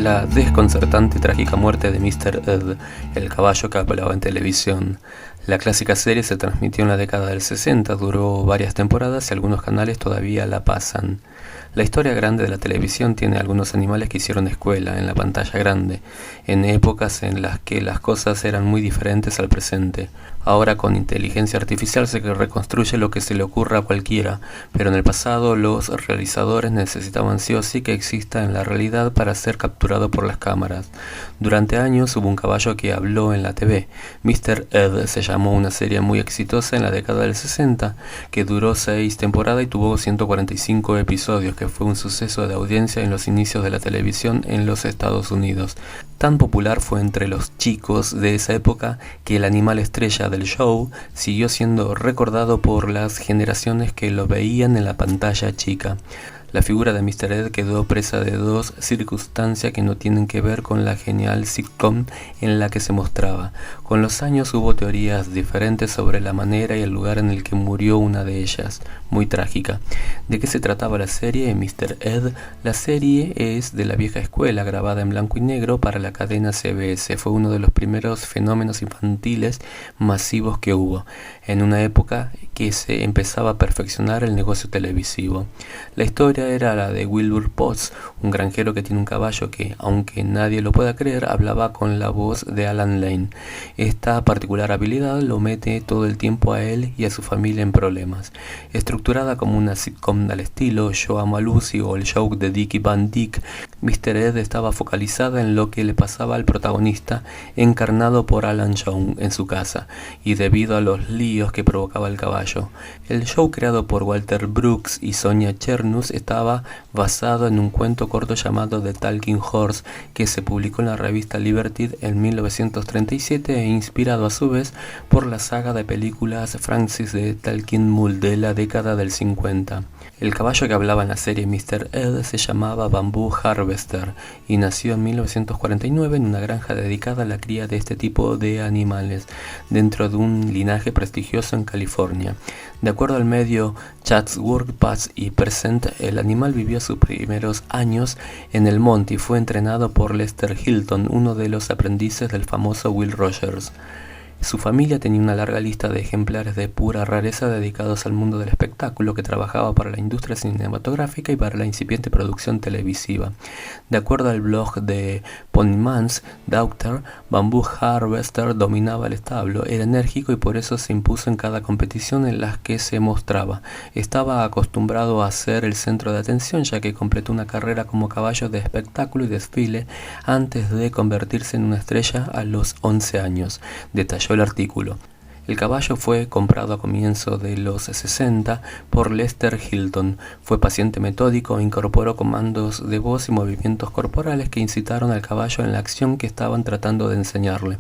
La desconcertante y trágica muerte de Mr. Ed, el caballo que hablaba en televisión. La clásica serie se transmitió en la década del 60, duró varias temporadas y algunos canales todavía la pasan. La historia grande de la televisión tiene algunos animales que hicieron escuela en la pantalla grande, en épocas en las que las cosas eran muy diferentes al presente. Ahora con inteligencia artificial se reconstruye lo que se le ocurra a cualquiera, pero en el pasado los realizadores necesitaban sí o sí que exista en la realidad para ser capturado por las cámaras. Durante años hubo un caballo que habló en la TV. Mr. Ed se llamó una serie muy exitosa en la década del 60, que duró 6 temporadas y tuvo 145 episodios, que fue un suceso de audiencia en los inicios de la televisión en los Estados Unidos. Tan popular fue entre los chicos de esa época que el animal estrella del show siguió siendo recordado por las generaciones que lo veían en la pantalla chica. La figura de Mr. Ed quedó presa de dos circunstancias que no tienen que ver con la genial sitcom en la que se mostraba. Con los años hubo teorías diferentes sobre la manera y el lugar en el que murió una de ellas, muy trágica. ¿De qué se trataba la serie Mr. Ed? La serie es de la vieja escuela, grabada en blanco y negro para la cadena CBS. Fue uno de los primeros fenómenos infantiles masivos que hubo, en una época que se empezaba a perfeccionar el negocio televisivo. La historia era la de Wilbur Potts, un granjero que tiene un caballo que, aunque nadie lo pueda creer, hablaba con la voz de Alan Lane. Esta particular habilidad lo mete todo el tiempo a él y a su familia en problemas. Estructurada como una sitcom al estilo Yo amo a Lucy o el show de Dickie Van Dyke, Mr. Ed estaba focalizada en lo que le pasaba al protagonista, encarnado por Alan Young en su casa, y debido a los líos que provocaba el caballo. El show, creado por Walter Brooks y Sonia Chernus, estaba basado en un cuento corto llamado The Talking Horse, que se publicó en la revista Liberty en 1937 e inspirado a su vez por la saga de películas Francis the Talking Mule de la década del 50. El caballo que hablaba en la serie Mr. Ed se llamaba Bamboo Harvester y nació en 1949 en una granja dedicada a la cría de este tipo de animales, dentro de un linaje prestigioso en California. De acuerdo al medio Chatsworth Past y Present, el animal vivió sus primeros años en el monte y fue entrenado por Lester Hilton, uno de los aprendices del famoso Will Rogers. Su familia tenía una larga lista de ejemplares de pura rareza dedicados al mundo del espectáculo, que trabajaba para la industria cinematográfica y para la incipiente producción televisiva. De acuerdo al blog de Ponyman's Daughter, Bamboo Harvester dominaba el establo, era enérgico y por eso se impuso en cada competición en la que se mostraba. Estaba acostumbrado a ser el centro de atención, ya que completó una carrera como caballo de espectáculo y desfile antes de convertirse en una estrella a los 11 años, detalló el artículo. El caballo fue comprado a comienzos de los 60 por Lester Hilton. Fue paciente, metódico e incorporó comandos de voz y movimientos corporales que incitaron al caballo en la acción que estaban tratando de enseñarle.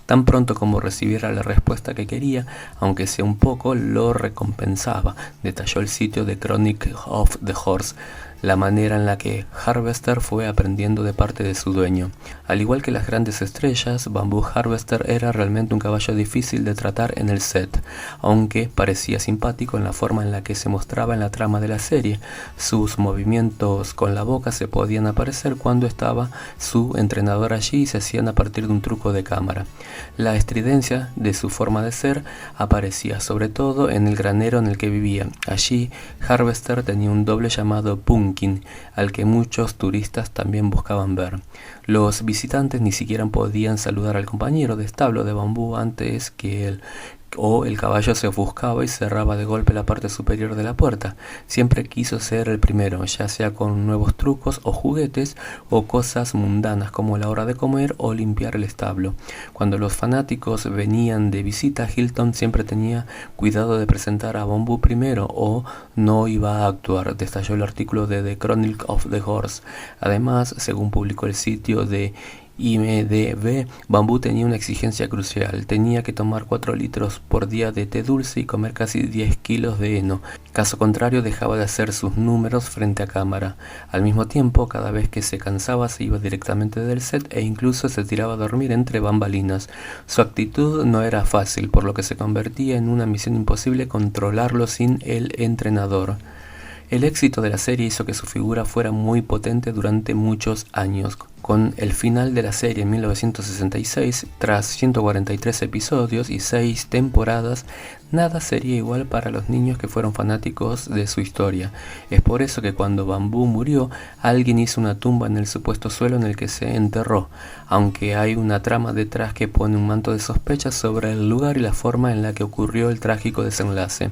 Tan pronto como recibiera la respuesta que quería, aunque sea un poco, lo recompensaba, detalló el sitio de Chronicle of the Horse. La manera en la que Harvester fue aprendiendo de parte de su dueño. Al igual que las grandes estrellas, Bamboo Harvester era realmente un caballo difícil de tratar en el set, aunque parecía simpático en la forma en la que se mostraba en la trama de la serie. Sus movimientos con la boca se podían aparecer cuando estaba su entrenador allí y se hacían a partir de un truco de cámara. La estridencia de su forma de ser aparecía sobre todo en el granero en el que vivía. Allí, Harvester tenía un doble llamado Punk, al que muchos turistas también buscaban ver. Los visitantes ni siquiera podían saludar al compañero de establo de Bambú antes que él, o el caballo se ofuscaba y cerraba de golpe la parte superior de la puerta. Siempre quiso ser el primero, ya sea con nuevos trucos o juguetes o cosas mundanas como la hora de comer o limpiar el establo. Cuando los fanáticos venían de visita, Hilton siempre tenía cuidado de presentar a Bamboo primero o no iba a actuar, detalló el artículo de The Chronicle of the Horse. Además, según publicó el sitio de IMDb, Bamboo tenía una exigencia crucial: tenía que tomar 4 litros por día de té dulce y comer casi 10 kilos de heno. Caso contrario, dejaba de hacer sus números frente a cámara. Al mismo tiempo, cada vez que se cansaba se iba directamente del set e incluso se tiraba a dormir entre bambalinas. Su actitud no era fácil, por lo que se convertía en una misión imposible controlarlo sin el entrenador. El éxito de la serie hizo que su figura fuera muy potente durante muchos años. Con el final de la serie en 1966, tras 143 episodios y 6 temporadas, nada sería igual para los niños que fueron fanáticos de su historia. Es por eso que cuando Bamboo murió, alguien hizo una tumba en el supuesto suelo en el que se enterró, aunque hay una trama detrás que pone un manto de sospecha sobre el lugar y la forma en la que ocurrió el trágico desenlace.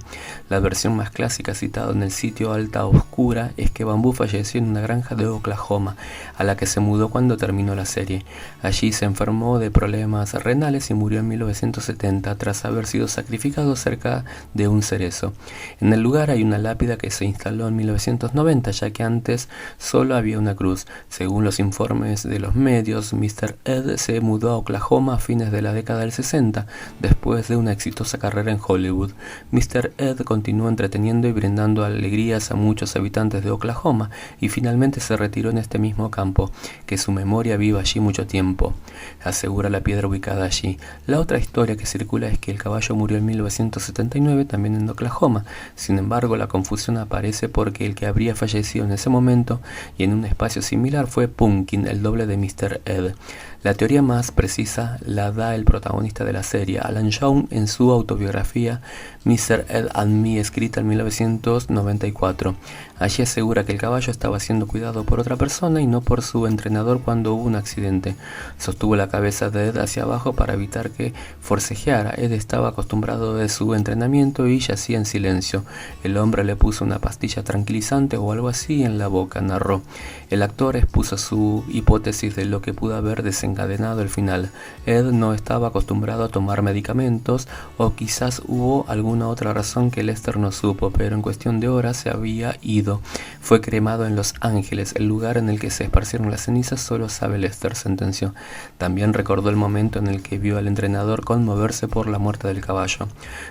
La versión más clásica citada en el sitio Alta Oscura es que Bamboo falleció en una granja de Oklahoma, a la que se mudó cuando terminó la serie. Allí se enfermó de problemas renales y murió en 1970 tras haber sido sacrificado cerca de un cerezo. En el lugar hay una lápida que se instaló en 1990, ya que antes solo había una cruz. Según los informes de los medios, Mr. Ed se mudó a Oklahoma a fines de la década del 60, después de una exitosa carrera en Hollywood. Mr. Ed continuó entreteniendo y brindando alegrías a muchos habitantes de Oklahoma y finalmente se retiró en este mismo campo, que su memoria viva allí mucho tiempo, asegura la piedra ubicada allí. La otra historia que circula es que el caballo murió en 1979 también en Oklahoma. Sin embargo, la confusión aparece porque el que habría fallecido en ese momento y en un espacio similar fue Pumpkin, el doble de Mr. Ed. La teoría más precisa la da el protagonista de la serie, Alan Young, en su autobiografía Mr. Ed and Me, escrita en 1994. Allí asegura que el caballo estaba siendo cuidado por otra persona y no por su entrenador cuando hubo un accidente. Sostuvo la cabeza de Ed hacia abajo para evitar que forcejeara. Ed estaba acostumbrado de su entrenamiento y yacía en silencio. El hombre le puso una pastilla tranquilizante o algo así en la boca, narró. El actor expuso su hipótesis de lo que pudo haber desencadenado el final. Ed no estaba acostumbrado a tomar medicamentos, o quizás hubo alguna otra razón que Lester no supo, pero en cuestión de horas se había ido. Fue cremado en Los Ángeles, el lugar en el que se esparcieron las cenizas solo sabe Lester, sentenció. También recordó el momento en el que vio al entrenador conmoverse por la muerte del caballo.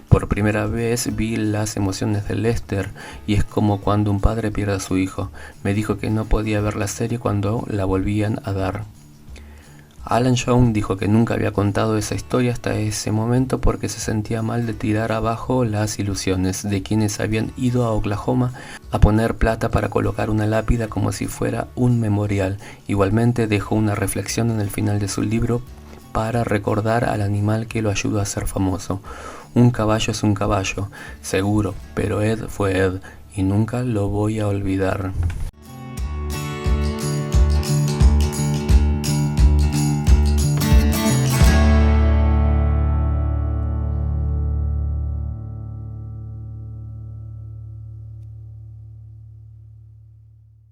Por primera vez vi las emociones de Lester y es como cuando un padre pierde a su hijo. Me dijo que no podía ver la serie cuando la volvían a dar. Alan Young dijo que nunca había contado esa historia hasta ese momento porque se sentía mal de tirar abajo las ilusiones de quienes habían ido a Oklahoma a poner plata para colocar una lápida como si fuera un memorial. Igualmente dejó una reflexión en el final de su libro para recordar al animal que lo ayudó a ser famoso. Un caballo es un caballo, seguro, pero Ed fue Ed y nunca lo voy a olvidar.